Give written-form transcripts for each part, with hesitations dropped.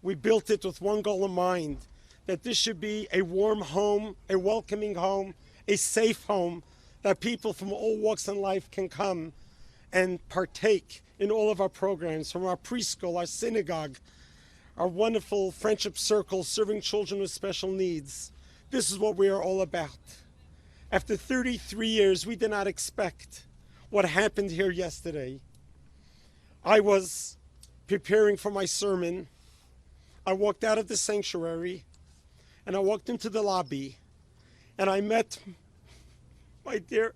We built it with one goal in mind, that this should be a warm home, a welcoming home, a safe home, that people from all walks in life can come and partake in all of our programs, from our preschool, our synagogue, our wonderful friendship circle serving children with special needs. This is what we are all about. After 33 years, we did not expect what happened here yesterday. I was preparing for my sermon. I walked out of the sanctuary and I walked into the lobby and I met my dear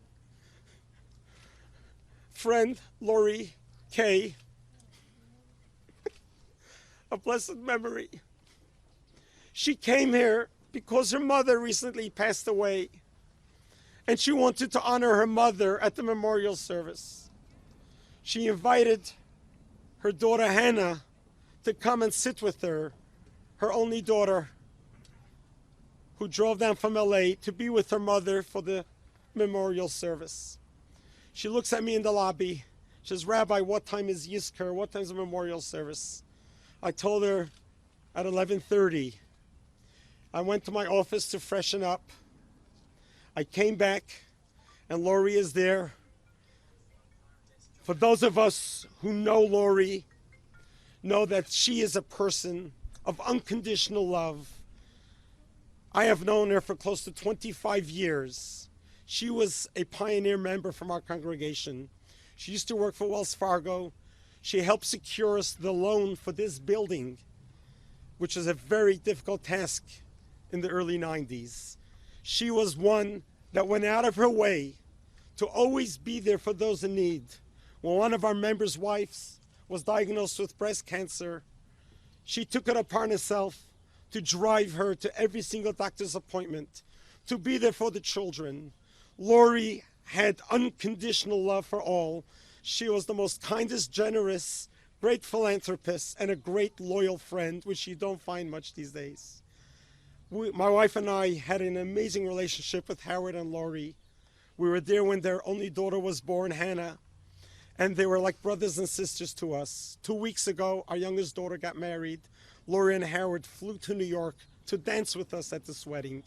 friend, Lori Kaye, of blessed memory. She came here because her mother recently passed away, and she wanted to honor her mother at the memorial service. She invited her daughter Hannah to come and sit with her, her only daughter, who drove down from LA to be with her mother for the memorial service. She looks at me in the lobby. She says, "Rabbi, what time is Yizkar? What time is the memorial service?" I told her at 11:30. I went to my office to freshen up. I came back and Lori is there. For those of us who know Lori, know that she is a person of unconditional love. I have known her for close to 25 years. She was a pioneer member from our congregation. She used to work for Wells Fargo. She helped secure us the loan for this building, which was a very difficult task in the early 90s. She was one that went out of her way to always be there for those in need. When one of our members' wives was diagnosed with breast cancer, she took it upon herself to drive her to every single doctor's appointment, to be there for the children. Lori had unconditional love for all. She was the most kindest, generous, great philanthropist, and a great loyal friend, which you don't find much these days. My wife and I had an amazing relationship with Howard and Lori. We were there when their only daughter was born, Hannah, and they were like brothers and sisters to us. 2 weeks ago, our youngest daughter got married. Lori and Howard flew to New York to dance with us at this wedding.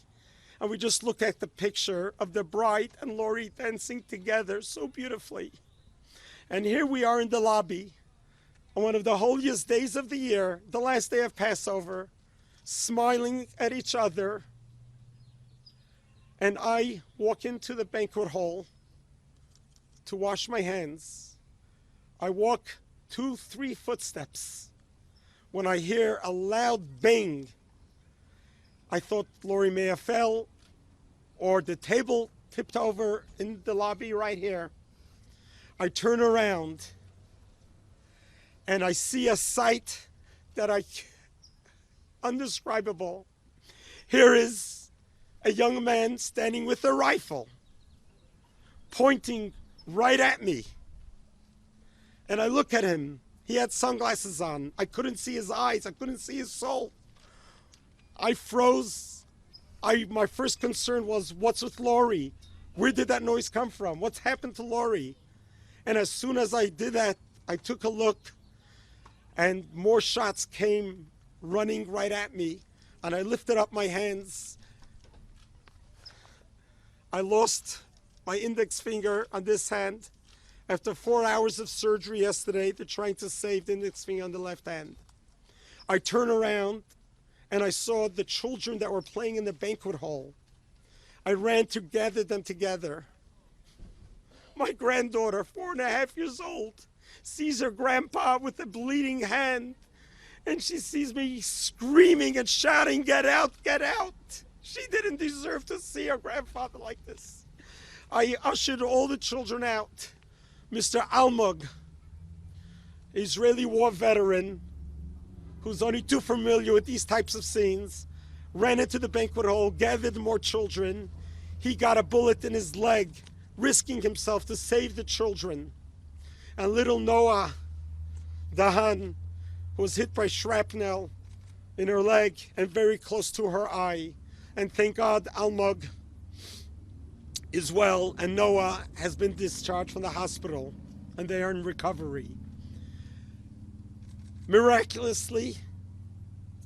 And we just looked at the picture of the bride and Lori dancing together so beautifully. And here we are in the lobby on one of the holiest days of the year, the last day of Passover, smiling at each other. And I walk into the banquet hall to wash my hands. I walk 2-3 footsteps when I hear a loud bang. I thought Lori may have fell or the table tipped over in the lobby right here. I turn around and I see a sight that undescribable. Here is a young man standing with a rifle, pointing right at me. And I look at him. He had sunglasses on. I couldn't see his eyes. I couldn't see his soul. I froze. My first concern was, what's with Lori? Where did that noise come from? What's happened to Lori? And as soon as I did that, I took a look, and more shots came running right at me. And I lifted up my hands. I lost my index finger on this hand. After 4 hours of surgery yesterday, they're trying to save the index finger on the left hand. I turn around and I saw the children that were playing in the banquet hall. I ran to gather them together. My granddaughter, 4.5 years old, sees her grandpa with a bleeding hand, and she sees me screaming and shouting, "Get out, get out!" She didn't deserve to see her grandfather like this. I ushered all the children out. Mr. Almog, Israeli war veteran, who's only too familiar with these types of scenes, ran into the banquet hall, gathered more children. He got a bullet in his leg, risking himself to save the children. And little Noah Dahan, who was hit by shrapnel in her leg and very close to her eye. And thank God Almog is well, and Noah has been discharged from the hospital, and they are in recovery. Miraculously,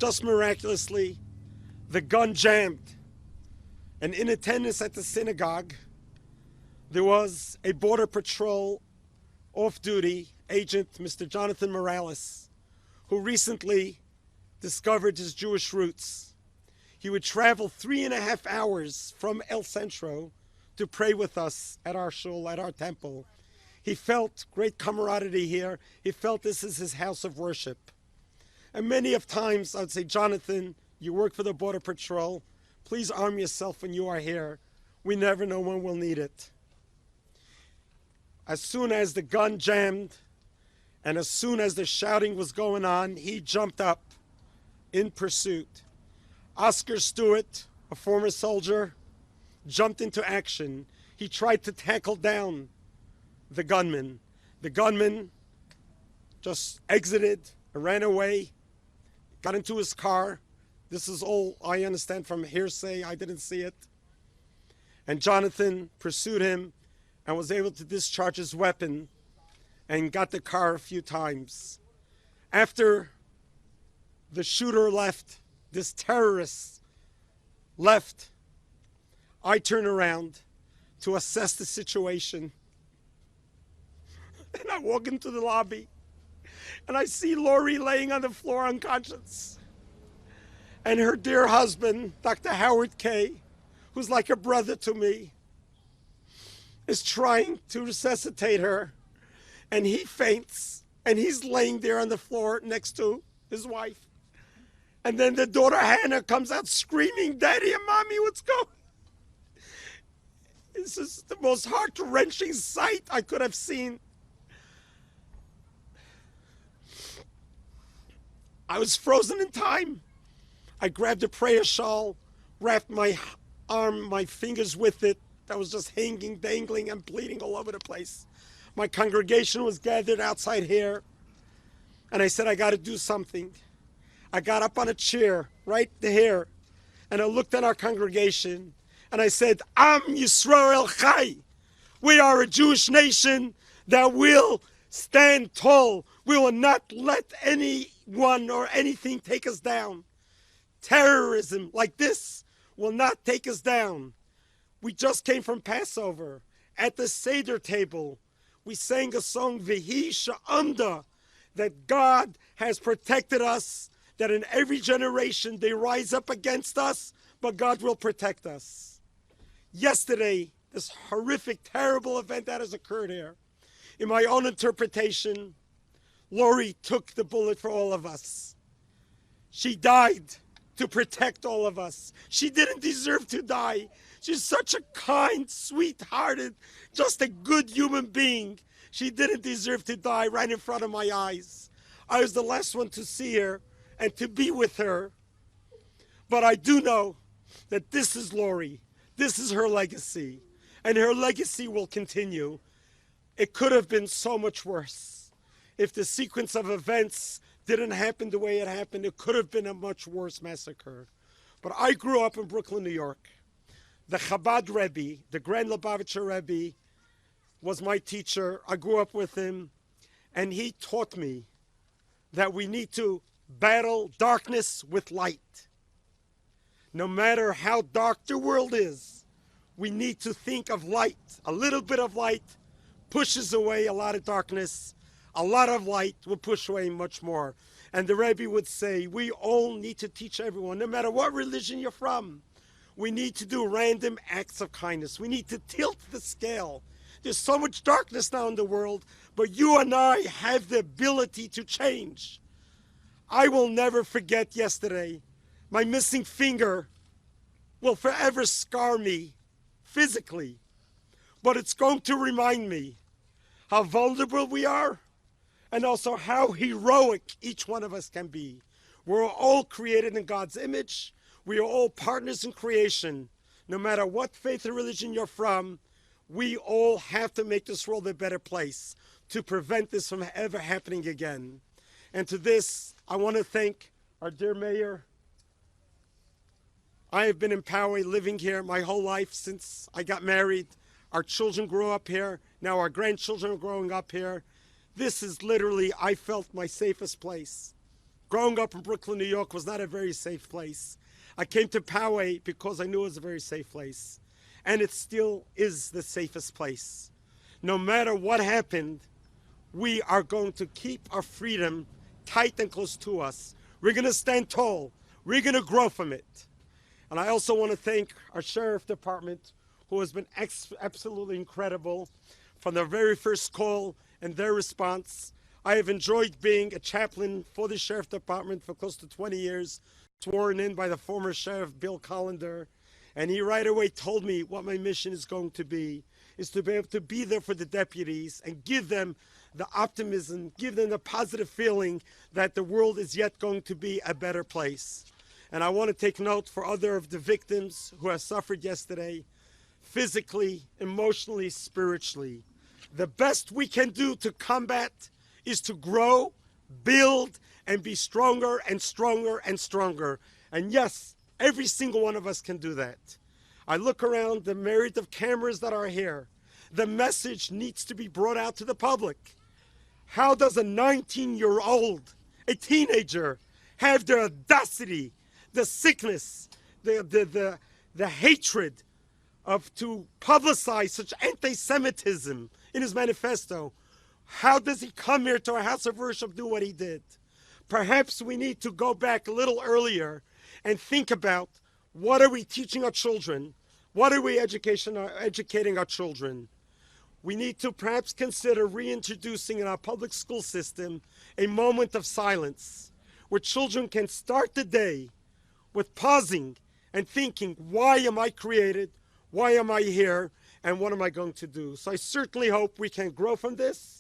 just miraculously, the gun jammed. And in attendance at the synagogue, there was a Border Patrol off-duty agent, Mr. Jonathan Morales, who recently discovered his Jewish roots. He would travel 3.5 hours from El Centro to pray with us at our shul, at our temple. He felt great camaraderie here. He felt this is his house of worship. And many of times I would say, Jonathan, you work for the Border Patrol. Please arm yourself when you are here. We never know when we'll need it. As soon as the gun jammed and as soon as the shouting was going on, he jumped up in pursuit. Oscar Stewart, a former soldier, jumped into action. He tried to tackle down the gunman. The gunman just exited, ran away, got into his car. This is all I understand from hearsay. I didn't see it. And Jonathan pursued him and was able to discharge his weapon and got the car a few times. After the shooter left, this terrorist left, I turned around to assess the situation. And I walk into the lobby and I see Lori laying on the floor unconscious. And her dear husband, Dr. Howard Kaye, who's like a brother to me, is trying to resuscitate her. And he faints and he's laying there on the floor next to his wife. And then the daughter Hannah comes out screaming, Daddy and Mommy, what's going on? This is the most heart-wrenching sight I could have seen. I was frozen in time. I grabbed a prayer shawl, wrapped my arm, my fingers with it. That was just hanging, dangling, and bleeding all over the place. My congregation was gathered outside here. And I said, I got to do something. I got up on a chair right there. And I looked at our congregation. And I said, Am Yisroel Chai. We are a Jewish nation that will stand tall. We will not let anyone or anything take us down. Terrorism like this will not take us down. We just came from Passover. At the Seder table, we sang a song, V'hi Sha'amda, that God has protected us, that in every generation they rise up against us, but God will protect us. Yesterday, this horrific, terrible event that has occurred here, in my own interpretation, Lori took the bullet for all of us. She died to protect all of us. She didn't deserve to die. She's such a kind, sweet-hearted, just a good human being. She didn't deserve to die right in front of my eyes. I was the last one to see her and to be with her. But I do know that this is Lori. This is her legacy. And her legacy will continue. It could have been so much worse. If the sequence of events didn't happen the way it happened, it could have been a much worse massacre. But I grew up in Brooklyn, New York. The Chabad Rebbe, the Grand Lubavitcher Rebbe, was my teacher. I grew up with him, and he taught me that we need to battle darkness with light. No matter how dark the world is, we need to think of light. A little bit of light pushes away a lot of darkness. A lot of light will push away much more. And the Rebbe would say, we all need to teach everyone, no matter what religion you're from, we need to do random acts of kindness. We need to tilt the scale. There's so much darkness now in the world, but you and I have the ability to change. I will never forget yesterday. My missing finger will forever scar me physically, but it's going to remind me how vulnerable we are and also how heroic each one of us can be. We're all created in God's image. We are all partners in creation. No matter what faith or religion you're from, we all have to make this world a better place to prevent this from ever happening again. And to this, I want to thank our dear mayor. I have been in POWAY, living here my whole life since I got married. Our children grew up here. Now our grandchildren are growing up here. This is literally, I felt, my safest place. growing up in Brooklyn, New York was not a very safe place. I came to POWAY because I knew it was a very safe place. And it still is the safest place. No matter what happened, we are going to keep our freedom tight and close to us. We're going to stand tall. We're going to grow from it. And I also want to thank our sheriff department, who has been absolutely incredible from the very first call and their response. I have enjoyed being a chaplain for the sheriff department for close to 20 years, sworn in by the former sheriff, Bill Collender. And he right away told me what my mission is going to be, is to be able to be there for the deputies and give them the optimism, give them the positive feeling that the world is yet going to be a better place. And I want to take note for other of the victims who have suffered yesterday, physically, emotionally, spiritually. The best we can do to combat is to grow, build, and be stronger and stronger and stronger. And yes, every single one of us can do that. I look around the myriad of cameras that are here. The message needs to be brought out to the public. How does a 19-year-old, a teenager, have the audacity, the sickness, the hatred to publicize such anti-Semitism in his manifesto? How does he come here to our house of worship, do what he did? Perhaps we need to go back a little earlier and think about, what are we teaching our children? What are we educating our children? We need to perhaps consider reintroducing in our public school system a moment of silence where children can start the day with pausing and thinking, why am I created? Why am I here? And what am I going to do? So I certainly hope we can grow from this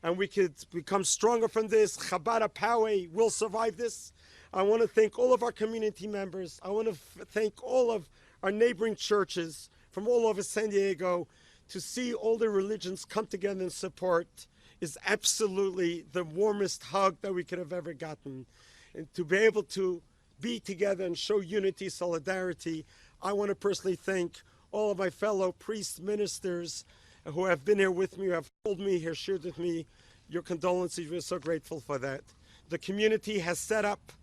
and we could become stronger from this. Chabad POWAY will survive this. I want to thank all of our community members. I want to thank all of our neighboring churches from all over San Diego. To see all the religions come together and support is absolutely the warmest hug that we could have ever gotten. And to be able to be together and show unity, solidarity, I want to personally thank all of my fellow priests, ministers who have been here with me, who have told me, here, shared with me your condolences. We're so grateful for that. The community has set up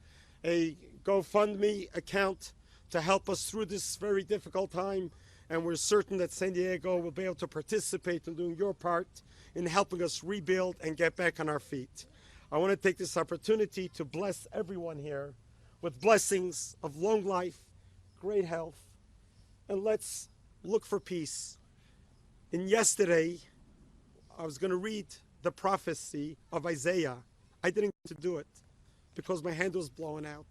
a GoFundMe account to help us through this very difficult time. And we're certain that San Diego will be able to participate in doing your part in helping us rebuild and get back on our feet. I want to take this opportunity to bless everyone here with blessings of long life, great health, and let's look for peace. And yesterday, I was going to read the prophecy of Isaiah. I didn't get to do it because my hand was blowing out.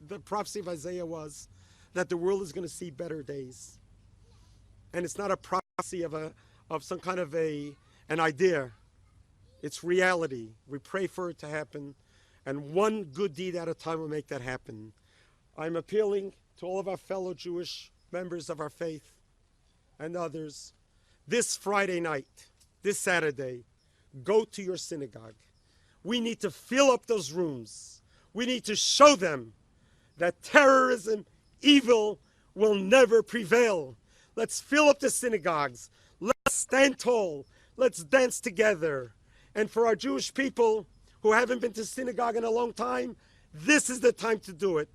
The prophecy of Isaiah was that the world is going to see better days. And it's not a prophecy of some kind of an idea. It's reality. We pray for it to happen. And one good deed at a time will make that happen. I'm appealing to all of our fellow Jewish members of our faith and others. This Friday night, this Saturday, go to your synagogue. We need to fill up those rooms. We need to show them that terrorism, evil, will never prevail. Let's fill up the synagogues. Let's stand tall. Let's dance together. And for our Jewish people who haven't been to synagogue in a long time, this is the time to do it.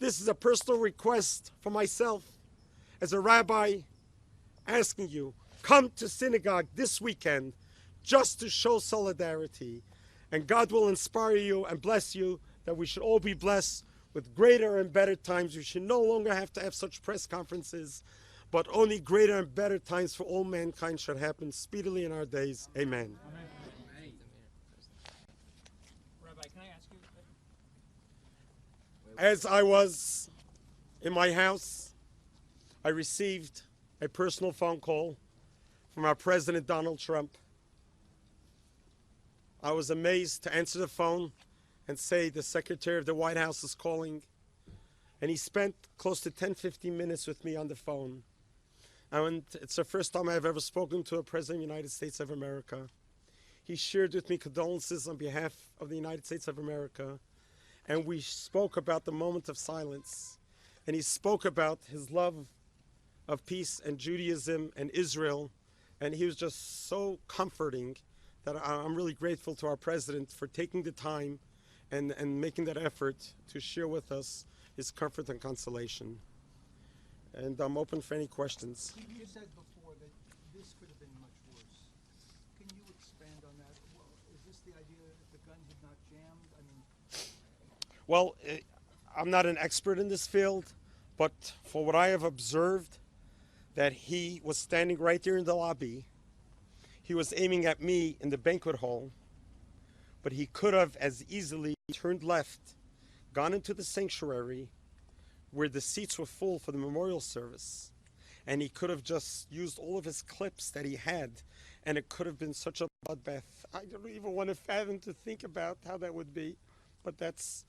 This is a personal request for myself as a rabbi, asking you, come to synagogue this weekend just to show solidarity. And God will inspire you and bless you, that we should all be blessed with greater and better times. We should no longer have to have such press conferences, but only greater and better times for all mankind should happen speedily in our days. Amen. Amen. Rabbi, can I ask you? As I was in my house, I received a personal phone call from our President Donald Trump. I was amazed to answer the phone and say the Secretary of the White House is calling. And he spent close to 10-15 minutes with me on the phone. And it's the first time I've ever spoken to a President of the United States of America. He shared with me condolences on behalf of the United States of America. And we spoke about the moment of silence. And he spoke about his love of peace and Judaism and Israel. And he was just so comforting that I'm really grateful to our president for taking the time and making that effort to share with us his comfort and consolation. And I'm open for any questions. You said before that this could have been much worse. Can you expand on that? Well, is this the idea that the gun had not jammed? I mean, Well, I'm not an expert in this field, but for what I have observed, that he was standing right there in the lobby. He was aiming at me in the banquet hall, but he could have as easily turned left, gone into the sanctuary where the seats were full for the memorial service, and he could have just used all of his clips that he had, and it could have been such a bloodbath. I don't even want to fathom to think about how that would be, but that's...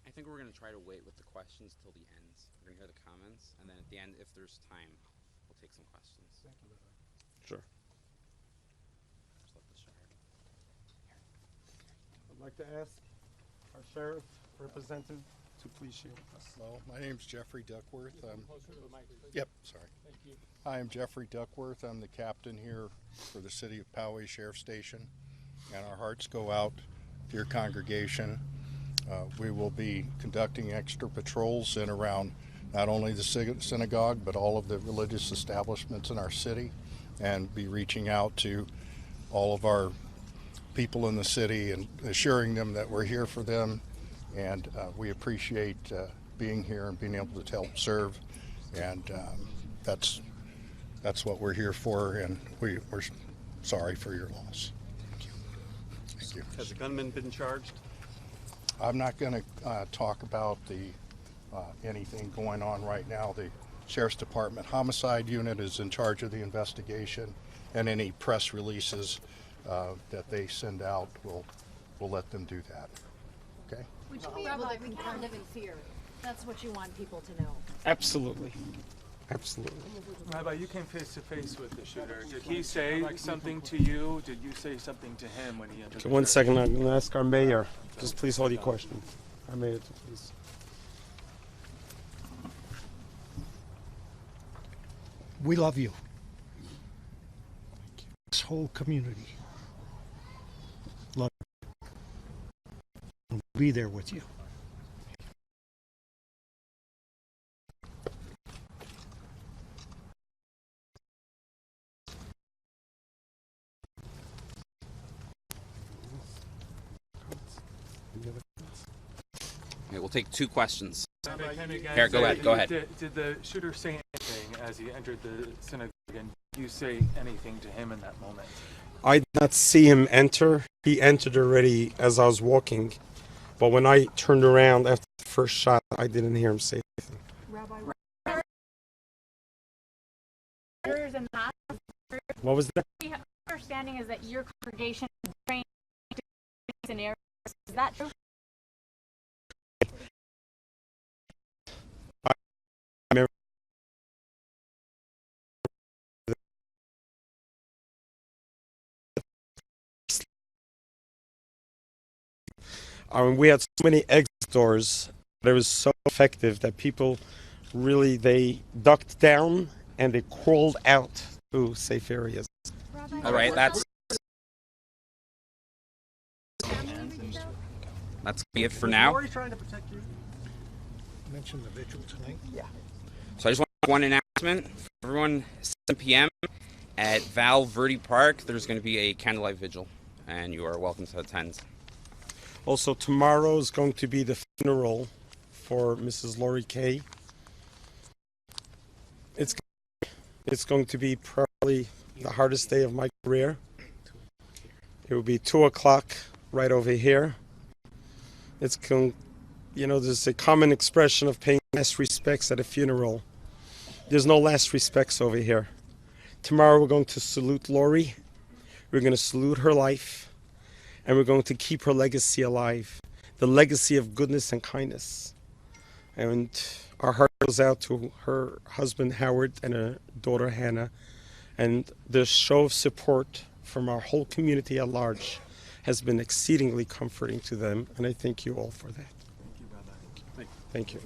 I think we're going to try to wait with the questions till the end. We're going to hear the comments, and then at the end, if there's time, we'll take some questions. thank you, Rabbi. Sure. Just let the sheriff. I'd like to ask our sheriff representative to please share with us. Well, my name's Jeffrey Duckworth. Closer to the mic, please. Yep, sorry. Thank you. Hi, I'm Jeffrey Duckworth. I'm the captain here for the City of POWAY Sheriff Station, and our hearts go out to your congregation. We will be conducting extra patrols in around not only the synagogue, but all of the religious establishments in our city, and be reaching out to all of our people in the city and assuring them that we're here for them. And we appreciate being here and being able to help serve, and that's what we're here for, and we're sorry for your loss. Thank you. Thank you. Has the gunman been charged? I'm not going to talk about anything going on right now. The Sheriff's Department Homicide Unit is in charge of the investigation, and any press releases that they send out, we'll let them do that. Okay? Would you be able to, we can't live in fear. That's what you want people to know. Absolutely. Absolutely. Rabbi, you came face to face with the shooter. Did he say something to you? Did you say something to him when he entered the One church? second, I'm going to ask our mayor. Just please hold your question. Our mayor, please. We love you. This whole community. Love you. We'll be there with you. Okay, we'll take two questions. Here, go ahead. Did the shooter say anything as he entered the synagogue, and did you say anything to him in that moment? I did not see him enter. He entered already as I was walking. But when I turned around after the first shot, I didn't hear him say anything. Rabbi, and What was that? the understanding is that your congregation is trained to scenarios. Is that true? We had so many exit doors that it was so effective that people really, they ducked down and they crawled out to safe areas. All right, that's it for now. Lori trying to protect you. Mention the vigil tonight. Yeah. So I just want one announcement for everyone. 7 p.m. at Val Verde Park, there's going to be a candlelight vigil, and you are welcome to attend. Also, tomorrow is going to be the funeral for Mrs. Lori Kaye. It's going to be probably the hardest day of my career. It will be 2 o'clock right over here. It's going, there's a common expression of paying last respects at a funeral. There's no last respects over here. Tomorrow we're going to salute Lori. We're going to salute her life. And we're going to keep her legacy alive, the legacy of goodness and kindness. And our heart goes out to her husband, Howard, and her daughter, Hannah. And the show of support from our whole community at large has been exceedingly comforting to them. And I thank you all for that. Thank you, Rabbi. Thank you.